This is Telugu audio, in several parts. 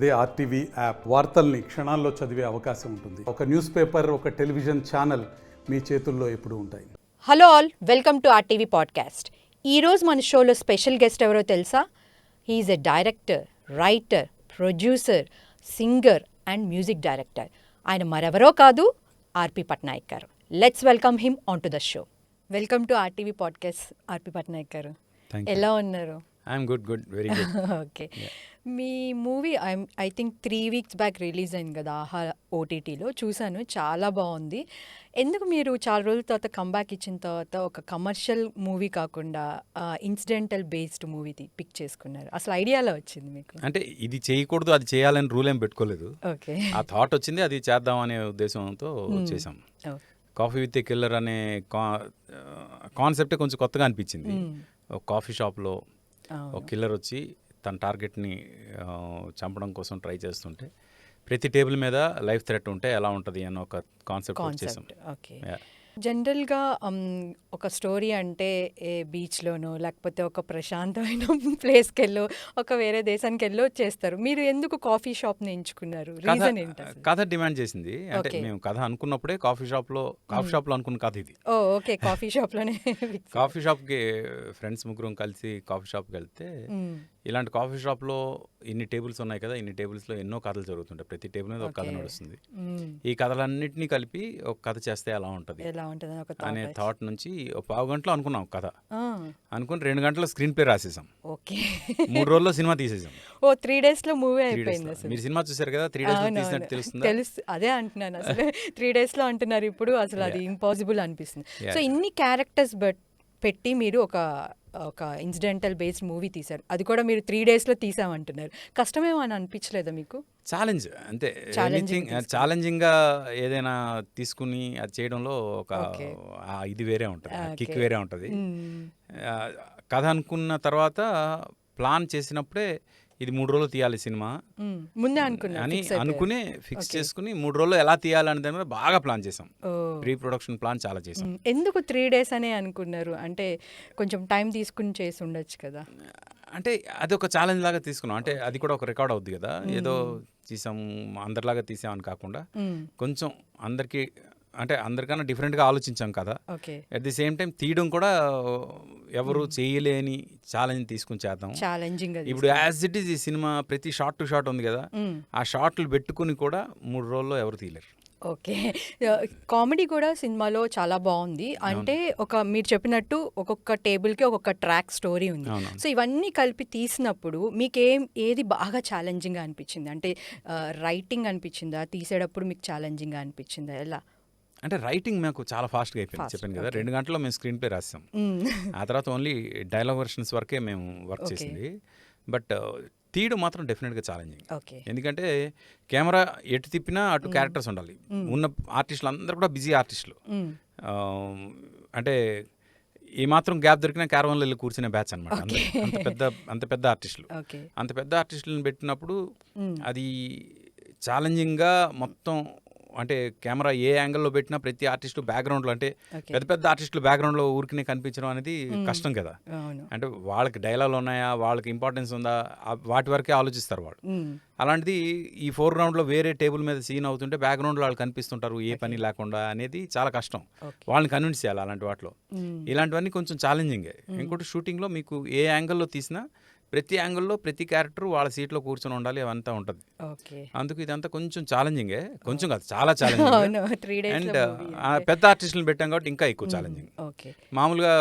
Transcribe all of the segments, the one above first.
అదే ఆర్టీవీ యాప్ వార్తల్ని క్షణాల్లో చదివే అవకాశం ఉంటుంది. ఒక న్యూస్ పేపర్, ఒక టెలివిజన్ ఛానల్ మీ చేతుల్లో ఎప్పుడూ ఉంటాయి. Hello all, welcome to RTV podcast. ఈరోజు మన షోలో స్పెషల్ గెస్ట్ ఎవరో తెలుసా? He is a director, writer, producer, singer and music director. ఆయన మరెవరో కాదు, R P Patnaik garu. Let's welcome him on to the show. Welcome to RTV podcast, R P Patnaik garu. ఎలా ఉన్నారు? I'm good, very good. Okay, మీ movie I think 3 weeks back release అయింది కదా, ఆహా ఓటీటీలో చూశాను. చాలా బాగుంది. ఎందుకు మీరు చాలా రోజుల తర్వాత కంబ్యాక్ ఇచ్చిన తర్వాత ఒక కమర్షియల్ మూవీ కాకుండా ఇన్సిడెంటల్ బేస్డ్ మూవీ పిక్ చేసుకున్నారు? అసలు ఐడియాలో వచ్చింది మీకు? అంటే ఇది చేయకూడదు, అది చేయాలని రూల్ ఏం పెట్టుకోలేదు. ఓకే, ఆ థాట్ వచ్చింది, అది చేద్దాం అనే ఉద్దేశంతో చేసాం. కాఫీ విత్ ఏ కిల్లర్ అనే కాన్సెప్టే కొంచెం కొత్తగా అనిపించింది. ఒక కాఫీ షాప్లో ఒక కిల్లర్ వచ్చి తన టార్గెట్ని చంపడం కోసం ట్రై చేస్తుంటే ప్రతి టేబుల్ మీద లైఫ్ థ్రెట్ ఉంటే ఎలా ఉంటుంది అన్న ఒక కాన్సెప్ట్ చేసాం. ఓకే, జనరల్గా ఒక స్టోరీ అంటే ఏ బీచ్లోనో లేకపోతే ఒక ప్రశాంతమైన ప్లేస్కి వెళ్ళో ఒక వేరే దేశానికి వెళ్ళో చేస్తారు. మీరు ఎందుకు కాఫీ షాప్ని ఎంచుకున్నారు? రీజన్ ఏంటి? కథ డిమాండ్ చేసింది. అంటే మేము కథ అనుకున్నప్పుడే కాఫీ షాప్లో అనుకున్న కథ ఇది. ఓకే, కాఫీ షాప్లోనే. కాఫీ షాప్కి ఫ్రెండ్స్ ముగ్గురం కలిసి కాఫీ షాప్కి వెళ్తే ఇలాంటి కాఫీ షాప్లో ఇన్ని టేబుల్స్ ఉన్నాయి కదా, ఇన్ని టేబుల్స్లో ఎన్నో కథలు జరుగుతుంటాయి. ప్రతి టేబుల్ మీద ఒక కథ నడుస్తుంది. ఈ కథలన్నింటినీ కలిపి ఒక కథ చేస్తే ఎలా ఉంటుంది అనే థాట్ నుంచి ఒక పావు గంటలో అనుకున్నాం కథ. అనుకుని 2 గంటల్లో స్క్రీన్ ప్లే రాసేసాం. ఓకే, 3 రోజుల్లో సినిమా తీసేసాం. 3 days లో మూవీ అయిపోయింది. మీరు సినిమా చూసారు కదా, 3 days తీసినట్టు తెలుస్తుంది. అదే అంటున్నాను, అసలు 3 days లో అంటున్నారు ఇప్పుడు. అసలు అది ఇంపాసిబుల్ అనిపిస్తుంది. సో ఇన్ని క్యారెక్టర్స్ పెట్టి మీరు ఒక ఇన్సిడెంటల్ బేస్డ్ మూవీ తీశారు. అది కూడా మీరు 3 days లో తీసామంటున్నారు. కష్టమేమో అని అనిపించలేదా మీకు? ఛాలెంజ్ అంతే, ఛాలెంజింగ్గా ఏదైనా తీసుకుని అది చేయడంలో ఒక ఇది వేరే ఉంటుంది, కిక్ వేరే ఉంటుంది. కథ అనుకున్న తర్వాత ప్లాన్ చేసినప్పుడే ఇది 3 రోజులు తీయాలి సినిమా ముందే అనుకుని ఫిక్స్ చేసుకుని 3 రోజులు ఎలా తీయాలని దాని మీద బాగా ప్లాన్ చేసాం. ప్రీ ప్రొడక్షన్ ప్లాన్ చాలా చేసాం. ఎందుకు 3 days అనే అనుకున్నారు? అంటే కొంచెం టైం తీసుకుని చేసి ఉండొచ్చు కదా. అంటే అది ఒక ఛాలెంజ్ లాగా తీసుకున్నాం. అంటే అది కూడా ఒక రికార్డ్ అవుద్ది కదా, ఏదో తీసాం అందరిలాగా తీసామని కాకుండా కొంచెం అందరికన్నా డిఫరెంట్గా ఆలోచించాం కదా. అట్ ది సేమ్ టైం తీయడం కూడా ఎవరు చేయలేని ఛాలెంజ్ తీసుకుని చేద్దాం. ఇప్పుడు యాజ్ ఇట్ ఈజ్ ఈ సినిమా ప్రతి షార్ట్ టు షార్ట్ ఉంది కదా, ఆ షార్ట్లు పెట్టుకుని కూడా 3 రోజుల్లో ఎవరు తీయలేరు. ఓకే, కామెడీ కూడా సినిమాలో చాలా బాగుంది. అంటే మీరు చెప్పినట్టు ఒక్కొక్క టేబుల్కి ఒక్కొక్క ట్రాక్ స్టోరీ ఉంది. సో ఇవన్నీ కలిపి తీసినప్పుడు మీకు ఏది బాగా ఛాలెంజింగ్గా అనిపించింది? అంటే రైటింగ్ అనిపించిందా, తీసేటప్పుడు మీకు ఛాలెంజింగ్గా అనిపించిందా, ఎలా? అంటే రైటింగ్ మాకు చాలా ఫాస్ట్గా అయిపోయింది. చెప్పాను కదా, 2 గంటల్లో మేము స్క్రీన్ ప్లే రాసాం. ఆ తర్వాత ఓన్లీ డైలాగ్ వర్షన్స్ వరకే మేము వర్క్ చేసింది. బట్ తీయడం మాత్రం డెఫినెట్గా ఛాలెంజింగ్. ఎందుకంటే కెమెరా ఎటు తిప్పినా అటు క్యారెక్టర్స్ ఉండాలి. ఉన్న ఆర్టిస్టులు అందరూ కూడా బిజీ ఆర్టిస్టులు. అంటే ఏమాత్రం గ్యాప్ దొరికినా క్యారవాన్లో వెళ్ళి కూర్చునే బ్యాచ్ అనమాట. అంత పెద్ద ఆర్టిస్టులు. అంత పెద్ద ఆర్టిస్టులను పెట్టినప్పుడు అది ఛాలెంజింగ్గా మొత్తం. అంటే కెమెరా ఏ యాంగిల్లో పెట్టినా ప్రతి ఆర్టిస్టు బ్యాక్గ్రౌండ్లో, అంటే పెద్ద ఆర్టిస్టులు బ్యాక్గ్రౌండ్లో ఊరికినే కనిపించడం అనేది కష్టం కదా. అంటే వాళ్ళకి డైలాగులు ఉన్నాయా, వాళ్ళకి ఇంపార్టెన్స్ ఉందా, వాటి వరకే ఆలోచిస్తారు వాళ్ళు. అలాంటిది ఈ ఫోర్గ్రౌండ్లో వేరే టేబుల్ మీద సీన్ అవుతుంటే బ్యాక్గ్రౌండ్లో వాళ్ళు కనిపిస్తుంటారు ఏ పని లేకుండా, అనేది చాలా కష్టం. వాళ్ళని కన్విన్స్ చేయాలి అలాంటి వాటిలో. ఇలాంటివన్నీ కొంచెం ఛాలెంజింగే. ఇంకోటి షూటింగ్లో మీకు ఏ యాంగిల్లో తీసినా ప్రతి యాంగిల్లో ప్రతి క్యారెక్టర్ వాళ్ళ సీట్లో కూర్చొని ఉండాలి, అవంతా ఉంటుంది. అందుకు ఇదంతా కొంచెం ఛాలెంజింగే, కొంచెం కాదు చాలా ఛాలెంజింగ్. అండ్ పెద్ద ఆర్టిస్టులను పెట్టాం కాబట్టి ఇంకా ఎక్కువ ఛాలెంజింగ్. మామూలుగా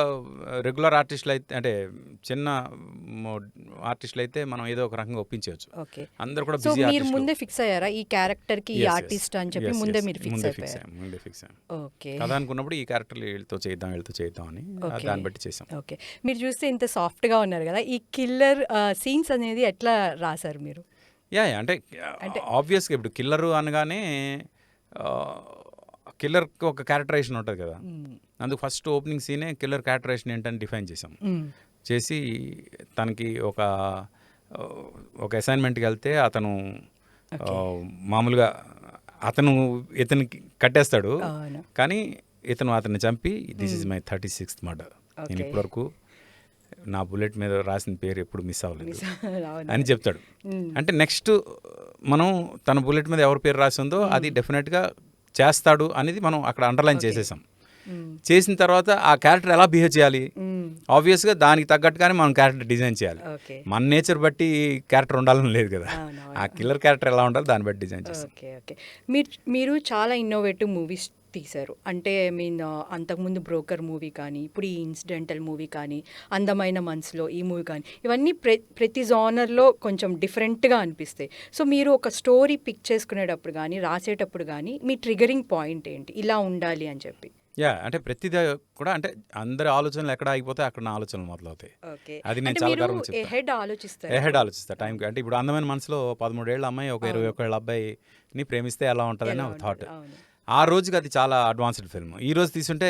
రెగ్యులర్ ఆర్టిస్టులు అయితే, అంటే చిన్న ఆర్టిస్టులు అయితే మనం ఏదో ఒక రకంగా ఒప్పించవచ్చు. అందరూ కూడా బిజీ ఆర్టిస్టులు. ముందే ఫిక్స్ అయ్యారా ఈ క్యారెక్టర్ కి, ఈ ఆర్టిస్ట్ అని చెప్పి? ముందే ఫిక్స్ అయ్యాం. కథ అనుకున్నప్పుడు ఈ క్యారెక్టర్ వీళ్ళతో చేద్దాం అని దాన్ని బట్టి చేసాం. ఓకే, మీరు చూస్తే ఇంత సాఫ్ట్ గా ఉన్నారు కదా, ఈ కిల్లర్ సీన్స్ అనేది ఎట్లా రాశారు మీరు? అంటే ఆబ్వియస్గా ఇప్పుడు కిల్లరు అనగానే కిల్లర్కి ఒక క్యారెక్టరైజేషన్ ఉంటుంది కదా. అందుకు ఫస్ట్ ఓపెనింగ్ సీనే కిల్లర్ క్యారెక్టరైజేషన్ ఏంటని డిఫైన్ చేసాం. చేసి తనకి ఒక అసైన్మెంట్కి వెళ్తే అతను మామూలుగా ఇతనికి కట్టేస్తాడు, కానీ అతన్ని చంపి this is my 36th murder. నేను ఇప్పటివరకు నా బుల్లెట్ మీద రాసిన పేరు ఎప్పుడు మిస్ అవ్వలేదు అవును. అని చెప్తాడు. అంటే నెక్స్ట్ మనం తన బుల్లెట్ మీద ఎవరి పేరు రాసి ఉందో అది డెఫినెట్గా చేస్తాడు అనేది మనం అక్కడ అండర్లైన్ చేసేసాం. చేసిన తర్వాత ఆ క్యారెక్టర్ ఎలా బిహేవ్ చేయాలి, ఆబ్వియస్గా దానికి తగ్గట్టుగానే మనం క్యారెక్టర్ డిజైన్ చేయాలి. ఓకే. మన నేచర్ బట్టి క్యారెక్టర్ ఉండాలని లేదు కదా, అవునవును. ఆ కిల్లర్ క్యారెక్టర్ ఎలా ఉండాలి దాన్ని బట్టి డిజైన్ చేస్తాం. ఓకే. ఓకే. మీరు చాలా ఇన్నోవేటివ్ మూవీస్ తీశారు. అంటే ఐ మీన్ అంతకుముందు బ్రోకర్ మూవీ కానీ, ఇప్పుడు ఈ ఇన్సిడెంటల్ మూవీ కానీ, అందమైన మనసులో ఈ మూవీ కానీ, ఇవన్నీ ప్రతి జానర్లో కొంచెం డిఫరెంట్గా అనిపిస్తాయి. సో మీరు ఒక స్టోరీ పిక్ చేసుకునేటప్పుడు కానీ, రాసేటప్పుడు కానీ మీ ట్రిగరింగ్ పాయింట్ ఏంటి, ఇలా ఉండాలి అని చెప్పి? అంటే ప్రతిదీ కూడా అంటే అందరి ఆలోచనలు ఎక్కడ ఆగిపోతే అక్కడ నా ఆలోచనలు మొదలవుతాయి. ఓకే. అది నేను అంటే చాలా మీరు గర్వంగా చెప్తాను. ఎహెడ్ ఆలోచిస్తారు. ఎహెడ్ ఆలోచిస్తా టైంకి. అంటే ఇప్పుడు అందమైన మనసులో 13 ఏళ్ళ అమ్మాయి ఒక 21 ఏళ్ళ అబ్బాయిని ప్రేమిస్తే ఎలా ఉంటుందని ఒక థాట్. అవును. ఆ రోజుకి అది చాలా అడ్వాన్స్డ్ ఫిల్మ్. ఈ రోజు తీసుంటే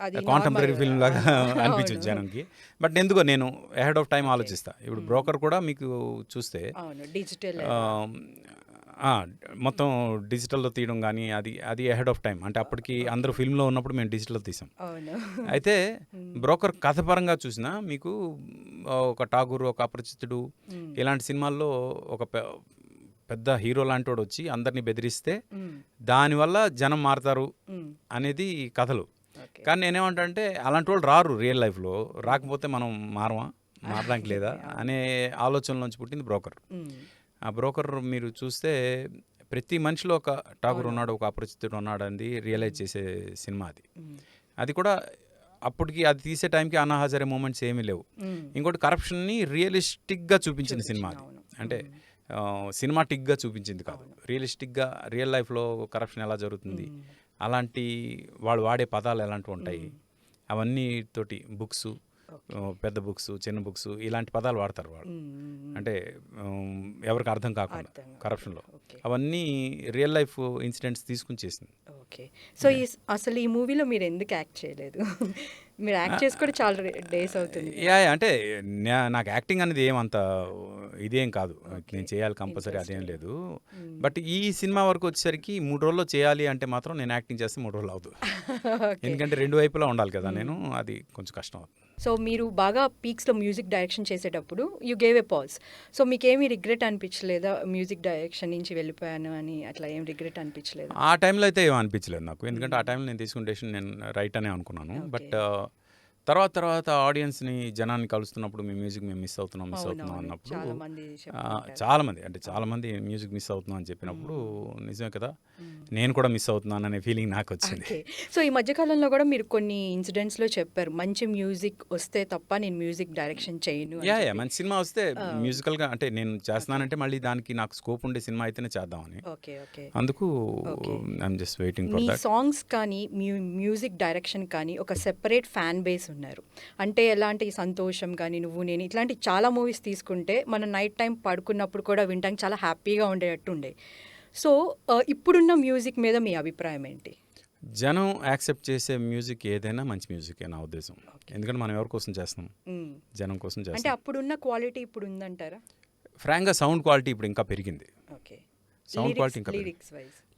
అది కాంటెంపరీ normal. ఫిల్మ్ లాగా అవును. అనిపించచ్చు జనంకి. బట్ ఎందుకో నేను ఎహెడ్ ఆఫ్ టైం ఆలోచిస్తా. ఇప్పుడు బ్రోకర్ కూడా మీకు చూస్తే అవును. డిజిటల్ మొత్తం డిజిటల్లో తీయడం కానీ అది ఎహెడ్ ఆఫ్ టైం. అంటే అప్పటికి అందరూ ఫిల్మ్లో ఉన్నప్పుడు మేము డిజిటల్లో తీసాం. అవును. అయితే బ్రోకర్ కథపరంగా చూసినా మీకు ఒక ఠాగూర్, ఒక అపరిచితుడు ఇలాంటి సినిమాల్లో ఒక పెద్ద హీరో లాంటి వాడు వచ్చి అందరినీ బెదిరిస్తే దానివల్ల జనం మారుతారు అనేది కథలు. కానీ నేనేమంటా అంటే అలాంటి వాళ్ళు రారు రియల్ లైఫ్లో. రాకపోతే మనం మారడానికి లేదా అనే ఆలోచనలోంచి పుట్టింది బ్రోకర్. ఆ బ్రోకర్ మీరు చూస్తే ప్రతి మనిషిలో ఒక ఠాగూర్ ఉన్నాడు, ఒక అపరిచితుడు ఉన్నాడు అనేది రియలైజ్ చేసే సినిమా అది. అది కూడా అప్పటికి అది తీసే టైంకి అన్నా హజారే మూమెంట్స్ ఏమీ లేవు. ఇంకోటి కరప్షన్ని రియలిస్టిక్గా చూపించిన సినిమా అది. అంటే సినిమాటిక్గా చూపించింది కాదు, రియలిస్టిక్గా రియల్ లైఫ్లో కరప్షన్ ఎలా జరుగుతుంది, అలాంటి వాళ్ళు వాడే పదాలు ఎలాంటివి ఉంటాయి అవన్నీ తోటి బుక్స్, పెద్ద బుక్స్, చిన్న బుక్స్ ఇలాంటి పదాలు వాడతారు వాళ్ళు. అంటే ఎవరికి అర్థం కాకుండా కరప్షన్లో అవన్నీ రియల్ లైఫ్ ఇన్సిడెంట్స్ తీసుకుని చేసింది. ఓకే. సో అసలు ఈ మూవీలో మీరు ఎందుకు యాక్ట్ చేయలేదు? మీరు యాక్ట్ చేసి కూడా చాలా డేస్ అవుతుంది. అంటే నాకు యాక్టింగ్ అనేది ఏమంత ఇదేం కాదు, నేను చేయాలి కంపల్సరీ అదేం లేదు. బట్ ఈ సినిమా వరకు వచ్చేసరికి 3 రోజుల్లో చేయాలి అంటే మాత్రం నేను యాక్టింగ్ చేస్తే 3 రోజులు అవుతుంది. ఎందుకంటే 2 వైపులా ఉండాలి కదా నేను, అది కొంచెం కష్టం అవుతుంది. సో మీరు బాగా పీక్స్లో మ్యూజిక్ డైరెక్షన్ చేసేటప్పుడు you gave a pause. So మీకేమీ రిగ్రెట్ అనిపించలేదా మ్యూజిక్ డైరెక్షన్ నుంచి వెళ్ళిపోయాను అని, అట్లా ఏం రిగ్రెట్ అనిపించలేదు? ఆ టైంలో అయితే ఏం అనిపించలేదు నాకు. ఎందుకంటే ఆ టైంలో నేను తీసుకున్న డెసిషన్ నేను రైట్ అనే అనుకున్నాను. బట్ తర్వాత ఆడియన్స్ని జనాన్ని కలుస్తున్నప్పుడు మీ మ్యూజిక్ మేము మిస్ అవుతున్నాం అన్నప్పుడు చాలా మంది మ్యూజిక్ మిస్ అవుతున్నాం అని చెప్పినప్పుడు నిజమే కదా, నేను కూడా మిస్ అవుతున్నాను అనే ఫీలింగ్ నాకు వచ్చింది. సో ఈ మధ్యకాలంలో కూడా మీరు కొన్ని ఇన్సిడెంట్స్లో చెప్పారు, మంచి మ్యూజిక్ వస్తే తప్ప నేను మ్యూజిక్ డైరెక్షన్ చేయను. మంచి సినిమా వస్తే మ్యూజికల్గా అంటే నేను చేస్తున్నానంటే మళ్ళీ దానికి నాకు స్కోప్ ఉండే సినిమా అయితేనే చేద్దామని. అందుకు I'm just waiting for that. Songs కానీ మ్యూజిక్ డైరెక్షన్ కానీ ఒక సెపరేట్ ఫ్యాన్ బేస్ ఉన్నారు. అంటే ఎలాంటి సంతోషం కానీ, నువ్వు నేను, ఇట్లాంటి చాలా మూవీస్ తీసుకుంటే మనం నైట్ టైం పడుకున్నప్పుడు కూడా వినడానికి చాలా హ్యాపీగా ఉండేటట్టు ఉండే. సో ఇప్పుడున్న మ్యూజిక్ మీద మీ అభిప్రాయం ఏంటి? జనం యాక్సెప్ట్ చేసే మ్యూజిక్ ఏదైనా మంచి మ్యూజిక్ నా ఉద్దేశం. ఎందుకంటే మనం ఎవరి కోసం చేస్తాం, జనం కోసం చేస్తాం. అంటే అప్పుడున్న క్వాలిటీ ఇప్పుడు ఉందంటారా? ఫ్రాంక్గా సౌండ్ క్వాలిటీ ఇప్పుడు ఇంకా పెరిగింది. సౌండ్ క్వాలిటీ ఇంకా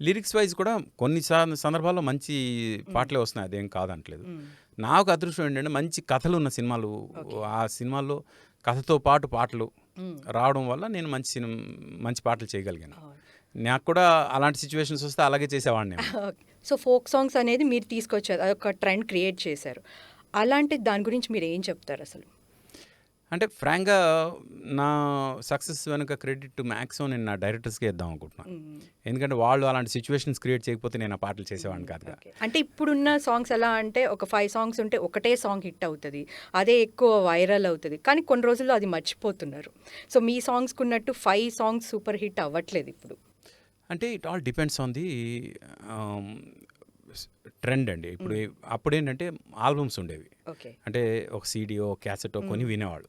లిరిక్స్ వైజ్ కూడా కొన్ని సందర్భాల్లో మంచి పాటలే వస్తున్నాయి, అదేం కాదంటలేదు. నాకు అదృష్టం ఏంటంటే మంచి కథలు ఉన్న సినిమాలు, ఆ సినిమాల్లో కథతో పాటు పాటలు రావడం వల్ల నేను మంచి పాటలు చేయగలిగాను. నాకు కూడా అలాంటి సిచ్యువేషన్స్ వస్తే అలాగే చేసేవాడిని. సో ఫోక్ సాంగ్స్ అనేది మీరు తీసుకొచ్చారు, అదొక ట్రెండ్ క్రియేట్ చేశారు. అలాంటి దాని గురించి మీరు ఏం చెప్తారు అసలు? అంటే ఫ్రాంక్గా నా సక్సెస్ వెనుక క్రెడిట్ మ్యాక్సిమం నేను నా డైరెక్టర్స్కే ఇద్దాం అనుకుంటున్నాను. ఎందుకంటే వాళ్ళు అలాంటి సిచ్యువేషన్స్ క్రియేట్ చేయకపోతే నేను ఆ పాటలు చేసేవాడిని కాదు. అంటే ఇప్పుడున్న సాంగ్స్ ఎలా అంటే ఒక 5 సాంగ్స్ ఉంటే ఒకటే సాంగ్ హిట్ అవుతుంది, అదే ఎక్కువ వైరల్ అవుతుంది, కానీ కొన్ని రోజుల్లో అది మర్చిపోతున్నారు. సో మీ సాంగ్స్కి ఉన్నట్టు 5 సాంగ్స్ సూపర్ హిట్ అవ్వట్లేదు ఇప్పుడు. అంటే it all depends on the trend అండి. ఇప్పుడు అప్పుడేంటంటే ఆల్బమ్స్ ఉండేవి, అంటే ఒక సీడీయో క్యాసెటో కొని వినేవాళ్ళు.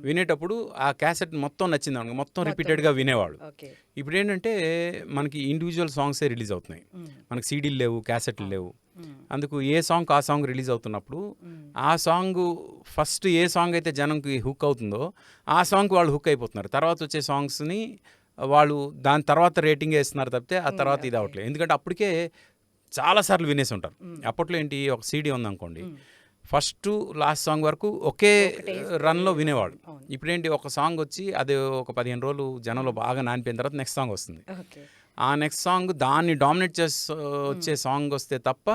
వినేటప్పుడు ఆ క్యాసెట్ మొత్తం నచ్చింది అనుకో మొత్తం రిపీటెడ్గా వినేవాళ్ళు. ఇప్పుడు ఏంటంటే మనకి ఇండివిజువల్ సాంగ్సే రిలీజ్ అవుతున్నాయి, మనకి సీడీలు లేవు, క్యాసెట్లు లేవు. అందుకు ఏ సాంగ్ ఆ సాంగ్ రిలీజ్ అవుతున్నప్పుడు ఆ సాంగ్ ఫస్ట్ ఏ సాంగ్ అయితే జనంకి హుక్ అవుతుందో ఆ సాంగ్కి వాళ్ళు హుక్ అయిపోతున్నారు. తర్వాత వచ్చే సాంగ్స్ని వాళ్ళు దాని తర్వాత రేటింగ్ వేస్తున్నారు తప్పితే ఆ తర్వాత ఇది అవ్వట్లేదు. ఎందుకంటే అప్పటికే చాలాసార్లు వినేసి ఉంటారు. అప్పట్లో ఏంటి, ఒక సీడీ ఉందనుకోండి, ఫస్ట్ లాస్ట్ సాంగ్ వరకు ఒకే రన్లో వినేవాడు. ఇప్పుడేంటి ఒక సాంగ్ వచ్చి అది ఒక 15 రోజులు జనంలో బాగా నానిపోయిన తర్వాత నెక్స్ట్ సాంగ్ వస్తుంది. ఆ నెక్స్ట్ సాంగ్ దాన్ని డామినేట్ చేసి వచ్చే సాంగ్ వస్తే తప్ప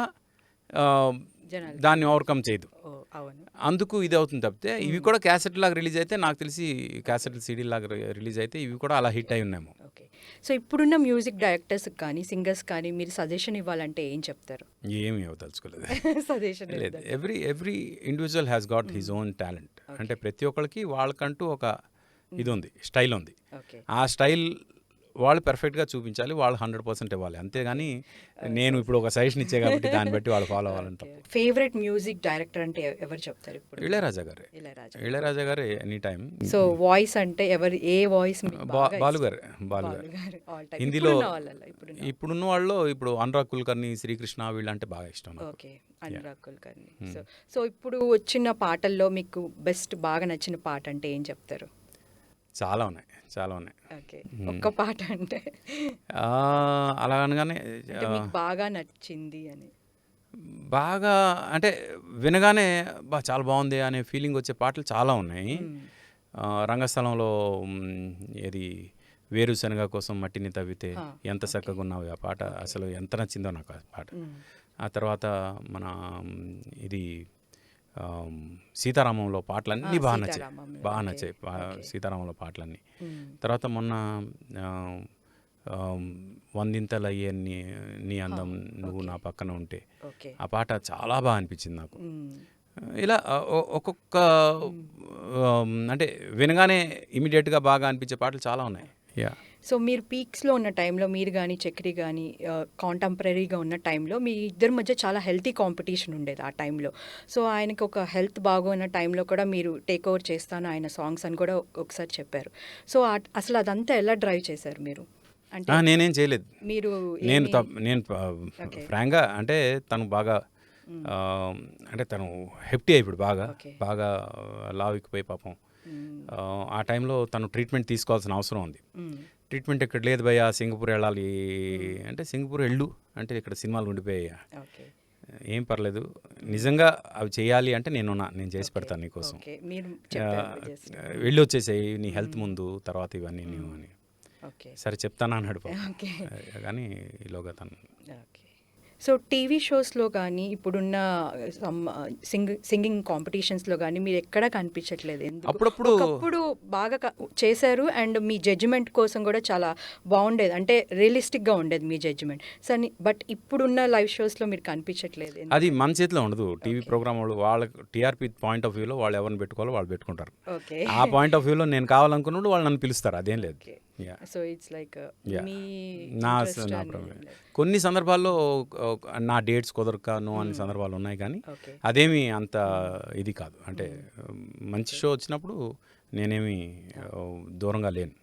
దాన్ని ఓవర్కమ్ చేయదు. అందుకు ఇది అవుతుంది తప్పితే ఇవి కూడా క్యాసెట్ లాగా రిలీజ్ అయితే నాకు తెలిసి క్యాసెట్ సీడీ లాగా రిలీజ్ అయితే ఇవి కూడా అలా హిట్ అయి ఉన్నాము. ఓకే. సో ఇప్పుడున్న మ్యూజిక్ డైరెక్టర్స్ కానీ సింగర్స్ కానీ మీరు సజెషన్ ఇవ్వాలంటే ఏం చెప్తారు? ఏమి ఇవ్వదలుచుకోలేదు. సజెషన్ లేదు, every individual has got his own talent. అంటే ప్రతి ఒక్కరికి వాళ్ళకంటూ ఒక ఇది ఉంది, స్టైల్ ఉంది. ఆ స్టైల్ వాళ్ళు పర్ఫెక్ట్గా చూపించాలి, వాళ్ళు 100% ఇవ్వాలి. అంతేగాని నేను ఇప్పుడు ఒక సజెషన్ ఇచ్చే కాబట్టి దాన్ని బట్టి వాళ్ళు ఫాలో అవ్వాలని తప్ప. ఫేవరెట్ మ్యూజిక్ డైరెక్టర్ అంటే ఎవరు చెప్తారు ఇప్పుడు? ఇళయరాజా గారే ఎనీ టైం. సో వాయిస్ అంటే ఎవరు, ఏ వాయిస్? బాలు గారు. హిందీలో ఇప్పుడున్న వాళ్ళు ఇప్పుడు అనురాగ్ కుల్కర్ని, శ్రీకృష్ణ వీళ్ళంటే బాగా ఇష్టం. ఓకే, అనురాగ్ కుల్కర్ని. సో ఇప్పుడు వచ్చిన పాటల్లో మీకు బెస్ట్ బాగా నచ్చిన పాట అంటే ఏం చెప్తారు? చాలా ఉన్నాయి. ఓకే, ఒక్క పాట అంటే అలా అనగానే బాగా నచ్చింది అని, బాగా అంటే వినగానే చాలా బాగుంది అనే ఫీలింగ్ వచ్చే పాటలు చాలా ఉన్నాయి. రంగస్థలంలో ఏది వేరుశనగ కోసం మట్టిని తవ్వితే ఎంత చక్కగా ఉన్నావు ఆ పాట, అసలు ఎంత నచ్చిందో నాకు ఆ పాట. ఆ తర్వాత మన ఇది సీతారామంలో పాటలన్నీ బాగా నచ్చాయి. సీతారామంలో పాటలన్నీ. తర్వాత మొన్న వందింతలయ్యే నీ అందం నువ్వు నా పక్కన ఉంటే ఆ పాట చాలా బాగా అనిపించింది నాకు. ఇలా ఒక్కొక్క అంటే వినగానే ఇమీడియట్గా బాగా అనిపించే పాటలు చాలా ఉన్నాయి. సో మీరు పీక్స్లో ఉన్న టైంలో మీరు కానీ చక్రి కానీ కాంటెంపరీగా ఉన్న టైంలో మీ ఇద్దరి మధ్య చాలా హెల్తీ కాంపిటీషన్ ఉండేది ఆ టైంలో. సో ఆయనకి ఒక హెల్త్ బాగున్న టైంలో కూడా మీరు టేక్ ఓవర్ చేస్తాను ఆయన సాంగ్స్ అని కూడా ఒకసారి చెప్పారు. సో అసలు అదంతా ఎలా డ్రైవ్ చేశారు మీరు? అంటే నేనేం చేయలేదు. మీరు నేను ఫ్రాంక్గా అంటే తను బాగా అంటే తను హెప్టీ అయిపోయి బాగా లావికిపోయి పాపం ఆ టైంలో తను ట్రీట్మెంట్ తీసుకోవాల్సిన అవసరం ఉంది. ట్రీట్మెంట్ ఇక్కడ లేదు భయ్యా, సింగపూర్ వెళ్ళాలి అంటే సింగపూర్ వెళ్ళు అంటే ఇక్కడ సినిమాలు ఉండిపోయాయా, ఏం పర్లేదు నిజంగా అవి చేయాలి అంటే నేను చేసి పెడతాను నీకోసం, వెళ్ళి వచ్చేసాయి నీ హెల్త్ ముందు తర్వాత ఇవన్నీ నీవు అని. సరే చెప్తాను అన్నాడు కానీ ఈలోగా తను. సో టీవీ షోస్లో కానీ ఇప్పుడున్న సింగింగ్ కాంపిటీషన్స్లో కానీ మీరు ఎక్కడా కనిపించట్లేదు. అప్పుడు బాగా చేశారు అండ్ మీ జడ్జిమెంట్ కోసం కూడా చాలా బాగుండేది, అంటే రియలిస్టిక్గా ఉండేది మీ జడ్జిమెంట్. సరే, బట్ ఇప్పుడున్న లైవ్ షోస్లో మీరు కనిపించట్లేదు. అది మన చేతిలో ఉండదు. టీవీ ప్రోగ్రామ్ వాళ్ళ టీఆర్పీ పాయింట్ ఆఫ్ వ్యూలో వాళ్ళు ఎవరిని పెట్టుకోవాలో వాళ్ళు పెట్టుకుంటారు. ఆ పాయింట్ ఆఫ్ వ్యూలో నేను కావాలనుకున్నప్పుడు వాళ్ళు నన్ను పిలుస్తారు, అదేం లేదు. సో ఇట్స్ లైక్ నా కొన్ని సందర్భాల్లో నా డేట్స్ కుదరకను అనే సందర్భాలు ఉన్నాయి, కానీ అదేమి అంత ఇది కాదు. అంటే మంచి షో వచ్చినప్పుడు నేనేమి దూరంగా లేను.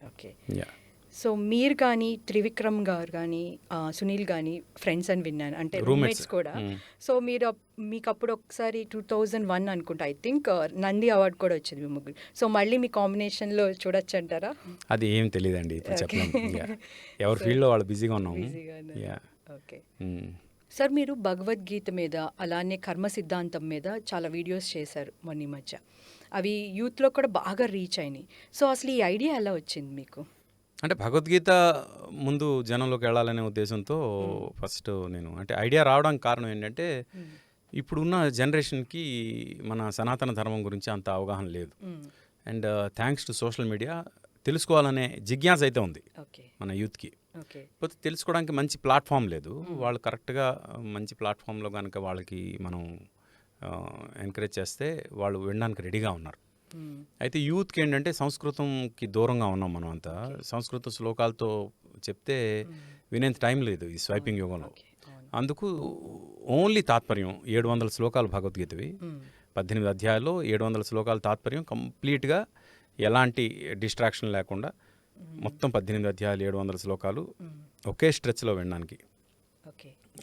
సో మీరు కానీ త్రివిక్రమ్ గారు కానీ సునీల్ కానీ ఫ్రెండ్స్ అని విన్నాను, అంటే రూమ్మేట్స్ కూడా. సో మీకు అప్పుడు ఒకసారి 2001 అనుకుంటా ఐ థింక్ నంది అవార్డు కూడా వచ్చింది మీ ముగ్గురు. సో మళ్ళీ మీ కాంబినేషన్లో చూడొచ్చు అంటారా? అది ఏం తెలియదండి, చెప్పలేము. ఎవరి ఫీల్డ్లో వాళ్ళు బిజీగా ఉన్నాము. ఓకే సార్, మీరు భగవద్గీత మీద అలానే కర్మ సిద్ధాంతం మీద చాలా వీడియోస్ చేశారు మొన్న ఈ మధ్య. అవి యూత్లో కూడా బాగా రీచ్ అయినాయి. సో అసలు ఈ ఐడియా ఎలా వచ్చింది మీకు? అంటే భగవద్గీత ముందు జనంలోకి వెళ్ళాలనే ఉద్దేశంతో ఫస్ట్ నేను అంటే ఐడియా రావడానికి కారణం ఏంటంటే ఇప్పుడున్న జనరేషన్కి మన సనాతన ధర్మం గురించి అంత అవగాహన లేదు. And thanks to social media తెలుసుకోవాలనే జిజ్ఞాస అయితే ఉంది మన యూత్కి. పోతే తెలుసుకోవడానికి మంచి ప్లాట్ఫామ్ లేదు. వాళ్ళు కరెక్ట్గా మంచి ప్లాట్ఫామ్లో కనుక వాళ్ళకి మనం ఎంకరేజ్ చేస్తే వాళ్ళు వినడానికి రెడీగా ఉన్నారు. అయితే యూత్కి ఏంటంటే సంస్కృతంకి దూరంగా ఉన్నాం మనం అంతా. సంస్కృత శ్లోకాలతో చెప్తే వినేంత టైం లేదు ఈ స్వైపింగ్ యుగంలో. అందుకు ఓన్లీ తాత్పర్యం 700 శ్లోకాలు భగవద్గీతవి, 18 అధ్యాయాల్లో 700 శ్లోకాల తాత్పర్యం కంప్లీట్గా ఎలాంటి డిస్ట్రాక్షన్ లేకుండా మొత్తం 18 అధ్యాయాలు 700 శ్లోకాలు ఒకే స్ట్రెచ్లో వినడానికి.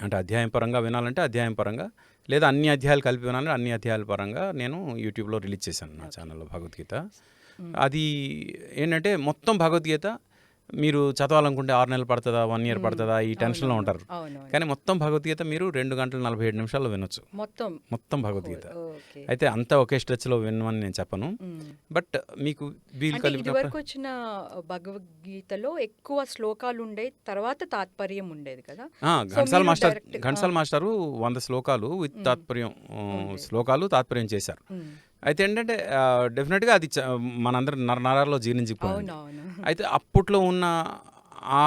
అంటే అధ్యాయం పరంగా వినాలంటే అధ్యాయం పరంగా, లేదా అన్ని అధ్యాయాలు కలిపి వినాలంటే అన్ని అధ్యాయాల పరంగా నేను యూట్యూబ్లో రిలీజ్ చేశాను నా ఛానల్లో భగవద్గీత. అది ఏంటంటే మొత్తం భగవద్గీత మీరు చదవాలనుకుంటే 6 నెలలు పడుతుందా, 1 ఇయర్ పడుతుందా, ఈ టెన్షన్లో ఉంటారు. అవునవును. కానీ మొత్తం భగవద్గీత మీరు 2 గంటల 47 నిమిషాల్లో వినొచ్చు, మొత్తం భగవద్గీత. ఓకే. అయితే అంతా ఒకే స్ట్రెచ్లో వినమని నేను చెప్పను, బట్ మీకు వీలు అంటే కలిపినప్పుడు ఇదివరకు వచ్చిన భగవద్గీతలో ఎక్కువ శ్లోకాలు ఉండే, తర్వాత తాత్పర్యం ఉండేది కదా. ఘంటసాల మీరు మాస్టర్ direct- ఘంటసాల మాస్టరు 100 శ్లోకాలు విత్ తాత్పర్యం శ్లోకాలు తాత్పర్యం చేశారు. అయితే ఏంటంటే డెఫినెట్గా అది మనందరి నరాల్లో జీర్ణించిపోయింది. అవునవును. అయితే అప్పట్లో ఉన్న ఆ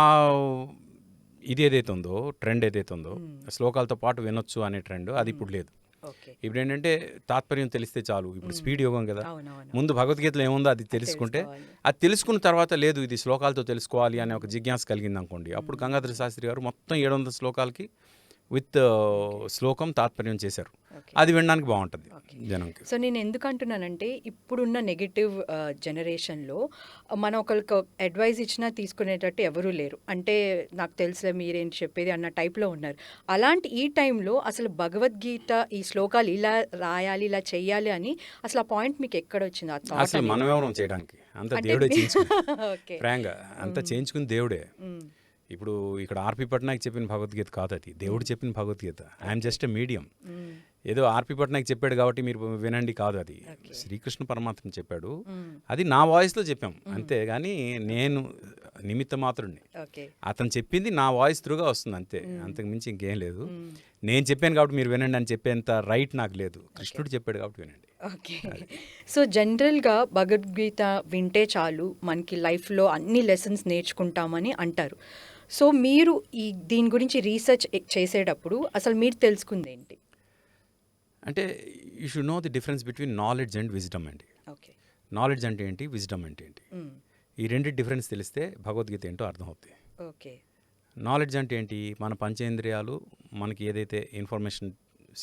ఇది ఏదైతే ఉందో, ట్రెండ్ ఏదైతే ఉందో, శ్లోకాలతో పాటు వినొచ్చు అనే ట్రెండ్, అది ఇప్పుడు లేదు. ఓకే. ఇప్పుడు ఏంటంటే తాత్పర్యం తెలిస్తే చాలు. ఇప్పుడు స్పీడ్ యోగం కదా. అవునవును. ముందు భగవద్గీతలో ఏముందో అది తెలుసుకుంటే, తెలుసుకోవాలి. అది తెలుసుకున్న తర్వాత లేదు ఇది శ్లోకాలతో తెలుసుకోవాలి అనే ఒక జిజ్ఞాస కలిగింది అనుకోండి, అప్పుడు గంగాధర శాస్త్రి గారు మొత్తం 700 శ్లోకాలకి విత్ శ్లోకం తాత్పర్యం చేశారు. Okay. అది వినడానికి బాగుంటుంది జనంకి. సో నేను ఎందుకు అంటున్నానంటే ఇప్పుడున్న నెగిటివ్ జనరేషన్లో మనం ఒకరికి అడ్వైస్ ఇచ్చినా తీసుకునేటట్టు ఎవరూ లేరు. అంటే నాకు తెలుసులే మీరేంటి చెప్పేది అన్న టైప్లో ఉన్నారు. అలాంటి ఈ టైంలో అసలు భగవద్గీత ఈ శ్లోకాలు ఇలా రాయాలి, ఇలా చెయ్యాలి అని అసలు ఆ పాయింట్ మీకు ఎక్కడ వచ్చింది? ఆ thought అసలు అనేది? మనం ఎవరం చేయడానికి, అంత అంటే దేవుడే చేయించుకుని ఓకే. ఫ్రాంక్గా అంతా చేయించుకుని దేవుడే. ఇప్పుడు ఇక్కడ ఆర్పి పట్నాయక్ చెప్పిన భగవద్గీత కాదు, అది దేవుడు చెప్పిన Bhagavad Gita. I'm just a medium. ఏదో ఆర్పి పట్నాయక్ చెప్పాడు కాబట్టి మీరు వినండి కాదు, అది శ్రీకృష్ణ పరమాత్మ చెప్పాడు, అది నా వాయిస్లో చెప్పాం అంతే. కానీ నేను నిమిత్త మాత్రుడిని, ఓకే. అతను చెప్పింది నా వాయిస్ త్రూగా వస్తుంది అంతే, అంతకు మించి ఇంకేం లేదు. నేను చెప్పాను కాబట్టి మీరు వినండి అని చెప్పేంత రైట్ నాకు లేదు. కృష్ణుడు చెప్పాడు కాబట్టి వినండి. ఓకే. సో జనరల్గా భగవద్గీత వింటే చాలు మనకి లైఫ్లో అన్ని లెసన్స్ నేర్చుకుంటామని అంటారు. సో మీరు దీని గురించి రీసెర్చ్ చేసేటప్పుడు అసలు మీరు తెలుసుకుంది ఏంటి? అంటే you should know the difference between knowledge and wisdom అండి. ఓకే. నాలెడ్జ్ అంటే ఏంటి, విజ్డమ్ అంటే ఏంటి, ఈ రెండు డిఫరెన్స్ తెలిస్తే భగవద్గీత ఏంటో అర్థమవుతుంది. ఓకే. నాలెడ్జ్ అంటే ఏంటి, మన పంచేంద్రియాలు మనకి ఏదైతే ఇన్ఫర్మేషన్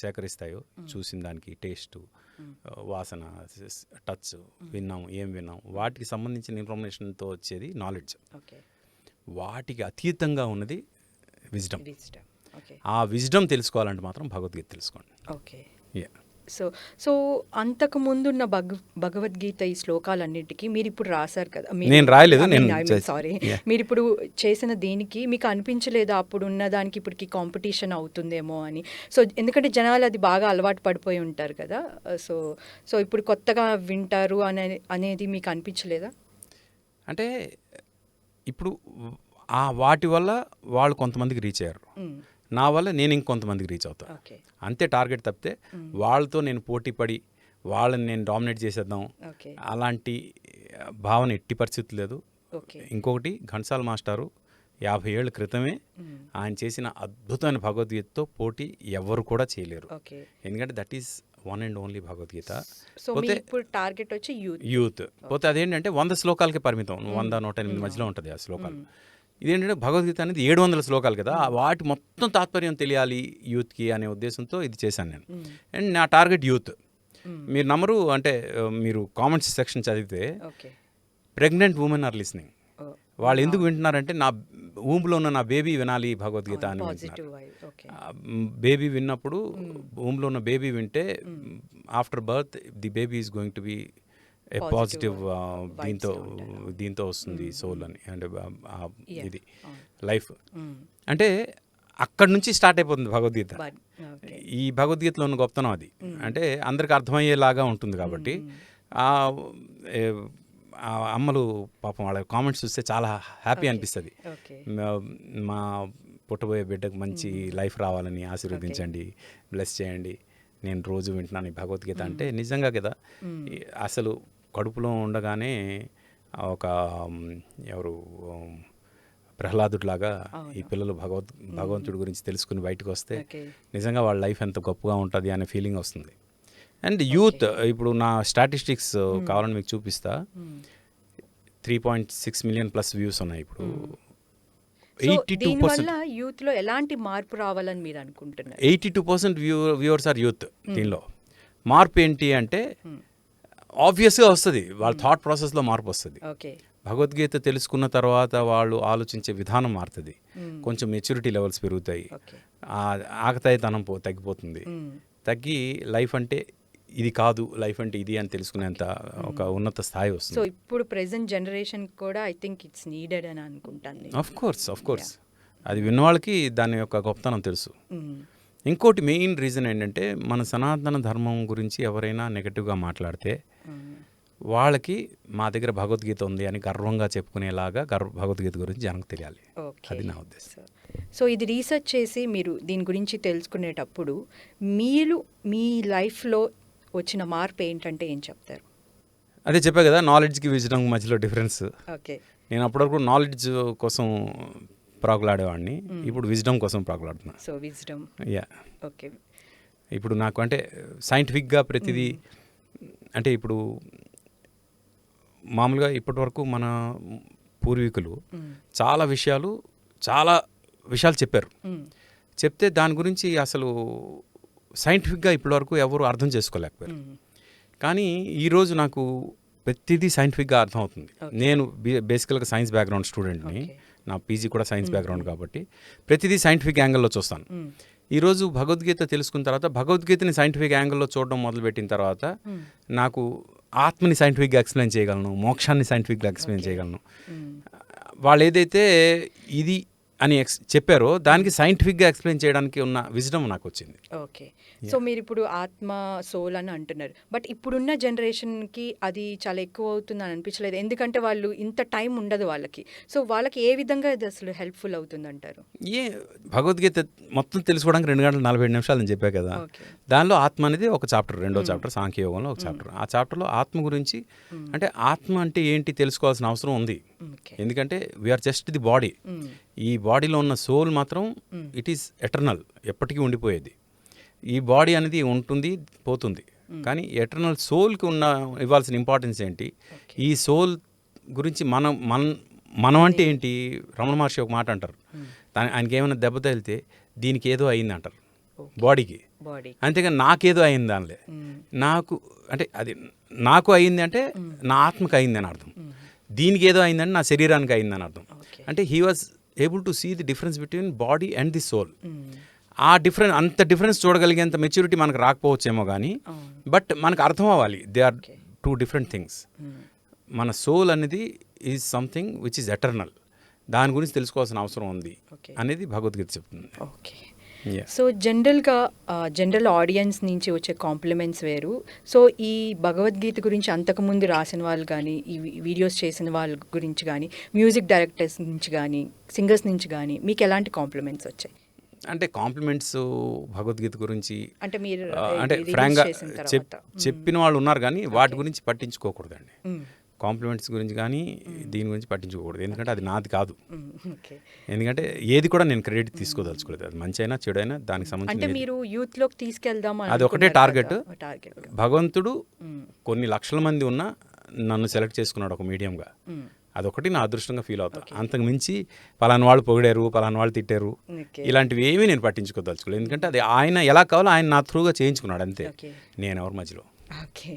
సేకరిస్తాయో, చూసిన దానికి టేస్ట్, వాసన, టచ్, విన్నాం, ఏం విన్నాం, వాటికి సంబంధించిన ఇన్ఫర్మేషన్తో వచ్చేది నాలెడ్జ్. ఓకే. వాటికి అతీతంగా ఉన్నది విజ్డమ్. విజ్డమ్. ఓకే. ఆ విజ్డమ్ తెలుసుకోవాలంటే మాత్రం భగవద్గీత తెలుసుకోండి. ఓకే. యా. సో అంతకు ముందున్న భగవద్గీత ఈ శ్లోకాలన్నిటికీ మీరు ఇప్పుడు రాశారు కదా. నేను రాయలేదు, సారీ, మీరు ఇప్పుడు చేసిన దీనికి మీకు అనిపించలేదా అప్పుడు ఉన్న దానికి ఇప్పటికి కాంపిటీషన్ అవుతుందేమో అని? సో ఎందుకంటే జనాలు అది బాగా అలవాటు పడిపోయి ఉంటారు కదా. సో ఇప్పుడు కొత్తగా వింటారు అనేది మీకు అనిపించలేదా? అంటే ఇప్పుడు వాటి వల్ల వాళ్ళు కొంతమందికి రీచ్ అయ్యారు, నా వల్ల నేను ఇంకొంతమందికి రీచ్ అవుతాను ఓకే. అంతే టార్గెట్. తప్పితే వాళ్ళతో నేను పోటీ పడి వాళ్ళని నేను డామినేట్ చేసేద్దాం ఓకే. అలాంటి భావన ఎట్టి పరిస్థితి లేదు. ఓకే. ఇంకొకటి, ఘంటసాల మాస్టారు 50 ఏళ్ల క్రితమే ఆయన చేసిన అద్భుతమైన భగవద్గీతతో పోటీ ఎవరు కూడా చేయలేరు. ఓకే. ఎందుకంటే that is one and only Bhagavad Gita. So మీ ఇప్పుడు టార్గెట్ వచ్చి యూత్. పోతే అదేంటంటే 100 శ్లోకాలకే పరిమితం, 100, 108 మధ్యలో ఉంటుంది ఆ శ్లోకాలు. ఇదేంటంటే భగవద్గీత అనేది 700 శ్లోకాలు కదా, వాటి మొత్తం తాత్పర్యం తెలియాలి యూత్కి అనే ఉద్దేశంతో ఇది చేశాను నేను. అండ్ నా టార్గెట్ యూత్. మీరు నమ్మరు, అంటే మీరు కామెంట్స్ సెక్షన్ చదివితే ప్రెగ్నెంట్ ఉమెన్ ఆర్ లిస్నింగ్. వాళ్ళు ఎందుకు వింటున్నారంటే నా ఊంపులో ఉన్న నా బేబీ వినాలి భగవద్గీత అని వింటున్నారు. బేబీ విన్నప్పుడు, ఊంపులో ఉన్న బేబీ వింటే after birth the baby is going to be A positive, దీంతో వస్తుంది సోల్ అని, అంటే ఇది లైఫ్. అంటే అక్కడి నుంచి స్టార్ట్ అయిపోతుంది భగవద్గీత. ఈ భగవద్గీతలో ఉన్న గొప్పతనం అది. అంటే అందరికి అర్థమయ్యేలాగా ఉంటుంది కాబట్టి ఆ అమ్మలు పాపం వాళ్ళ కామెంట్స్ చూస్తే చాలా హ్యాపీ అనిపిస్తుంది. మా పుట్టబోయే బిడ్డకు మంచి లైఫ్ రావాలని ఆశీర్వదించండి, బ్లెస్ చేయండి, నేను రోజు వింటున్నాను ఈ భగవద్గీత అంటే. నిజంగా కదా, అసలు కడుపులో ఉండగానే ఒక ఎవరు ప్రహ్లాదుడిలాగా ఈ పిల్లలు భగవంతుడి గురించి తెలుసుకుని బయటకు వస్తే నిజంగా వాళ్ళ లైఫ్ ఎంత గొప్పగా ఉంటుంది అనే ఫీలింగ్ వస్తుంది. అండ్ యూత్, ఇప్పుడు నా స్టాటిస్టిక్స్ కావాలని మీకు చూపిస్తా. 3.6 మిలియన్ ప్లస్ వ్యూస్ ఉన్నాయి ఇప్పుడు. 82% యూత్ లో ఎలాంటి మార్పు రావాలని మీరు అనుకుంటున్నారు? 82% వ్యూవర్స్ ఆర్ యూత్. దీనిలో మార్పు ఏంటి అంటే ఆబ్వియస్గా వస్తుంది, వాళ్ళ థాట్ ప్రాసెస్లో మార్పు వస్తుంది. భగవద్గీత తెలుసుకున్న తర్వాత వాళ్ళు ఆలోచించే విధానం మారుతుంది, కొంచెం మెచ్యూరిటీ లెవెల్స్ పెరుగుతాయి, ఆకతాయితనం తగ్గిపోతుంది, తగ్గి లైఫ్ అంటే ఇది కాదు లైఫ్ అంటే ఇది అని తెలుసుకునేంత ఒక ఉన్నత స్థాయి సో వస్తుంది. ఇప్పుడు ప్రెసెంట్ జనరేషన్ కూడా ఐ థింక్ ఇట్స్ నీడెడ్ అని అనుకుంటాను నేను. ఆఫ్ కోర్స్ అది విన్నవాళ్ళకి దాని యొక్క గొప్పతనం తెలుసు. ఇంకోటి మెయిన్ రీజన్ ఏంటంటే మన సనాతన ధర్మం గురించి ఎవరైనా నెగటివ్గా మాట్లాడితే వాళ్ళకి మా దగ్గర భగవద్గీత ఉంది అని గర్వంగా చెప్పుకునేలాగా భగవద్గీత గురించి జనకు తెలియాలి. అది నా ఉద్దేశం. సో ఇది రీసెర్చ్ చేసి మీరు దీని గురించి తెలుసుకునేటప్పుడు మీరు మీ లైఫ్లో వచ్చిన మార్పు ఏంటంటే ఏం చెప్తారు? అదే చెప్పా కదా, నాలెడ్జ్కి విజడం మధ్యలో డిఫరెన్స్. ఓకే. నేను అప్పటివరకు నాలెడ్జ్ కోసం ప్రాకులాడేవాడిని, ఇప్పుడు విజ్డమ్ కోసం ప్రాకులాడుతున్నా. So wisdom. యా. ఓకే. ఇప్పుడు నాకు అంటే సైంటిఫిక్గా ప్రతిదీ అంటే ఇప్పుడు మామూలుగా ఇప్పటివరకు మన పూర్వీకులు చాలా విషయాలు చెప్పారు. చెప్తే దాని గురించి అసలు సైంటిఫిక్గా ఇప్పటివరకు ఎవరు అర్థం చేసుకోలేకపోయారు. కానీ ఈరోజు నాకు ప్రతిదీ సైంటిఫిక్గా అర్థం అవుతుంది. నేను బేసికల్గా సైన్స్ బ్యాక్గ్రౌండ్ స్టూడెంట్ని, నా పీజీ కూడా సైన్స్ బ్యాక్గ్రౌండ్ కాబట్టి ప్రతిదీ సైంటిఫిక్ యాంగిల్లో చూస్తాను. ఈరోజు భగవద్గీత తెలుసుకున్న తర్వాత భగవద్గీతని సైంటిఫిక్ యాంగిల్లో చూడడం మొదలుపెట్టిన తర్వాత నాకు ఆత్మని సైంటిఫిక్గా ఎక్స్ప్లెయిన్ చేయగలను, మోక్షాన్ని సైంటిఫిక్గా ఎక్స్ప్లెయిన్ చేయగలను. వాళ్ళు ఏదైతే ఇది అని చెప్పారో దానికి సైంటిఫిక్గా ఎక్స్ప్లెయిన్ చేయడానికి ఉన్న విజ్డమ్ నాకు వచ్చింది. ఓకే. సో మీరు ఇప్పుడు ఆత్మ సోల్ అని అంటున్నారు, బట్ ఇప్పుడున్న జనరేషన్కి అది చాలా ఎక్కువ అవుతుంది అని అనిపించలేదు? ఎందుకంటే వాళ్ళు ఇంత టైం ఉండదు వాళ్ళకి. సో వాళ్ళకి ఏ విధంగా ఇది అసలు హెల్ప్ఫుల్ అవుతుంది అంటారు? భగవద్గీత మొత్తం తెలుసుకోవడానికి 2 గంటల 47 నిమిషాలు అని చెప్పా కదా. దానిలో ఆత్మ అనేది ఒక చాప్టర్, రెండో చాప్టర్ సాంఖ్యయోగంలో ఒక చాప్టర్. ఆ చాప్టర్లో ఆత్మ గురించి అంటే ఆత్మ అంటే ఏంటి తెలుసుకోవాల్సిన అవసరం ఉంది. ఎందుకంటే వీఆర్ జస్ట్ ది బాడీ. ఈ బాడీలో ఉన్న సోల్ మాత్రం ఇట్ ఈస్ ఎటర్నల్, ఎప్పటికీ ఉండిపోయేది. ఈ బాడీ అనేది ఉంటుంది, పోతుంది. కానీ ఎటర్నల్ సోల్కి ఇవ్వాల్సిన ఇంపార్టెన్స్ ఏంటి, ఈ సోల్ గురించి మనం అంటే ఏంటి? రమణ మహర్షి ఒక మాట అంటారు, ఆయనకి ఏమైనా దెబ్బ తగిలితే దీనికి ఏదో అయింది అంటారు బాడీకి. అంతేగాని నాకేదో అయింది దానిలే. నాకు అంటే అది నాకు అయింది అంటే నా ఆత్మకి అయింది అని అర్థం. దీనికి ఏదో అయిందంటే నా శరీరానికి అయిందని అర్థం. అంటే he was able to see the difference between body and the soul. అంత డిఫరెన్స్ చూడగలిగేంత మెచ్యూరిటీ మనకు రాకపోవచ్చేమో కానీ, బట్ మనకు అర్థం అవ్వాలి దే ఆర్ 2 డిఫరెంట్ థింగ్స్. మన సోల్ అనేది is something which is eternal. దాని గురించి తెలుసుకోవాల్సిన అవసరం ఉంది అనేది భగవద్గీత చెప్తుంది. ఓకే. సో జనరల్ ఆడియన్స్ నుంచి వచ్చే కాంప్లిమెంట్స్ వేరు. సో ఈ భగవద్గీత గురించి అంతకుముందు రాసిన వాళ్ళు కానీ, ఈ వీడియోస్ చేసిన వాళ్ళ గురించి కానీ, మ్యూజిక్ డైరెక్టర్స్ నుంచి కానీ, సింగర్స్ నుంచి కానీ మీకు ఎలాంటి కాంప్లిమెంట్స్ వచ్చాయి? అంటే కాంప్లిమెంట్స్ భగవద్గీత గురించి అంటే మీరు అంటే ఫ్రాంక్గా చెప్పిన వాళ్ళు ఉన్నారు కానీ వాటి గురించి పట్టించుకోకూడదండి. కాంప్లిమెంట్స్ గురించి కానీ దీని గురించి పట్టించుకోకూడదు. ఎందుకంటే అది నాది కాదు. ఎందుకంటే ఏది కూడా నేను క్రెడిట్ తీసుకోదలుచుకోలేదు. అది మంచి అయినా చెడు అయినా దానికి సంబంధించి మీరు యూత్లోకి తీసుకెళ్దాం అది ఒకటే టార్గెట్. భగవంతుడు కొన్ని లక్షల మంది ఉన్నా నన్ను సెలెక్ట్ చేసుకున్నాడు ఒక మీడియంగా. అదొకటి నా అదృష్టంగా ఫీల్ అవుతా. అంతకు మించి పలానా వాళ్ళు పొగిడారు, పలానా వాళ్ళు తిట్టారు, ఇలాంటివి ఏమీ నేను పట్టించుకోదలుచుకోలేదు. ఎందుకంటే అది ఆయన ఎలా కావాలో ఆయన నా త్రూగా చేయించుకున్నాడు అంతే, నేను ఎవరి మధ్యలో. ఓకే.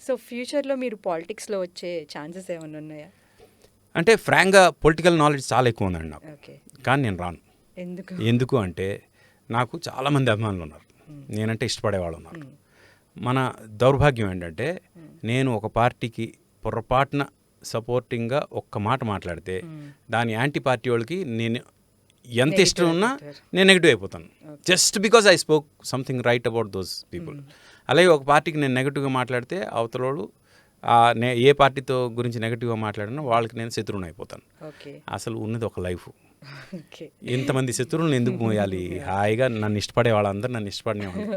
సో ఫ్యూచర్లో మీరు పాలిటిక్స్లో వచ్చే ఛాన్సెస్ ఏమైనా ఉన్నాయా? అంటే ఫ్రాంక్గా పొలిటికల్ నాలెడ్జ్ చాలా ఎక్కువ ఉందండి నాకు, కానీ నేను రాను. ఎందుకు అంటే నాకు చాలామంది అభిమానులు ఉన్నారు, నేనంటే ఇష్టపడేవాళ్ళు ఉన్నారు. మన దౌర్భాగ్యం ఏంటంటే నేను ఒక పార్టీకి పొరపాటున సపోర్టింగ్గా ఒక్క మాట మాట్లాడితే దాని యాంటీ పార్టీ వాళ్ళకి నేను ఎంత ఇష్టం ఉన్నా నేను నెగిటివ్ అయిపోతాను, just because I spoke something write about those people. అలాగే ఒక పార్టీకి నేను నెగిటివ్గా మాట్లాడితే అవతలోడు ఏ పార్టీతో గురించి నెగిటివ్గా మాట్లాడినా వాళ్ళకి నేను శత్రువుని అయిపోతాను. అసలు ఉన్నది ఒక లైఫ్, ఇంతమంది శత్రువులను ఎందుకు మోయాలి? హాయిగా నన్ను ఇష్టపడే వాళ్ళందరూ నన్ను ఇష్టపడినేవాళ్ళు,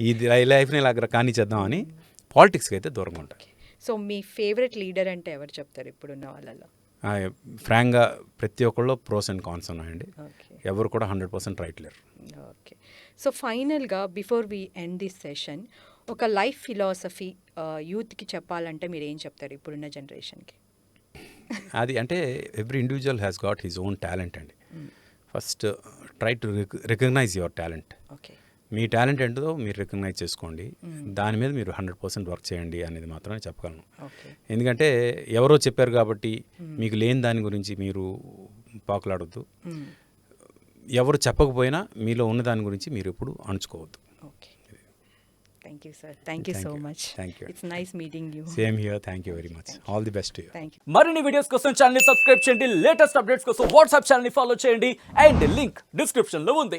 ఈ లైఫ్ని ఇలా కానీ చేద్దామని పాలిటిక్స్కి అయితే దూరంగా ఉంటాను. సో మీ ఫేవరెట్ లీడర్ అంటే ఎవరు చెప్తారు ఇప్పుడున్న వాళ్ళలో? ఫ్రాంక్గా ప్రతి ఒక్కళ్ళు ప్రోస్ అండ్ కాన్స్ ఉన్నాయండి, ఎవరు కూడా 100% రైట్ లేరు. ఓకే. సో ఫైనల్గా before we end this session, ఒక లైఫ్ ఫిలాసఫీ యూత్కి చెప్పాలంటే మీరు ఏం చెప్తారు ఇప్పుడున్న జనరేషన్కి? అది అంటే every individual has got his own talent అండి. First try to recognise your talent. Okay. మీ టాలెంట్ ఏంటో మీరు రికగ్నైజ్ చేసుకోండి, దాని మీద మీరు 100% వర్క్ చేయండి అనేది మాత్రమే చెప్పగలను. ఎందుకంటే ఎవరో చెప్పారు కాబట్టి మీకు లేని దాని గురించి మీరు పాకులాడొద్దు, ఎవరు చెప్పకపోయినా మీలో ఉన్న దాని గురించి మీరు ఎప్పుడు అణుచుకోవద్దు. Okay, thank you. Thank you sir, thank you so much. Thank you. It's nice meeting you. Same here, thank you very much, all the best to you. Thank you. మరిన్ని వీడియోస్ కోసం ఛానల్ ని సబ్స్క్రైబ్ చేయండి, లేటెస్ట్ అప్డేట్స్ కోసం వాట్సాప్ ఛానల్ ని ఫాలో చేయండి అండ్ లింక్ డిస్క్రిప్షన్ లో ఉంది.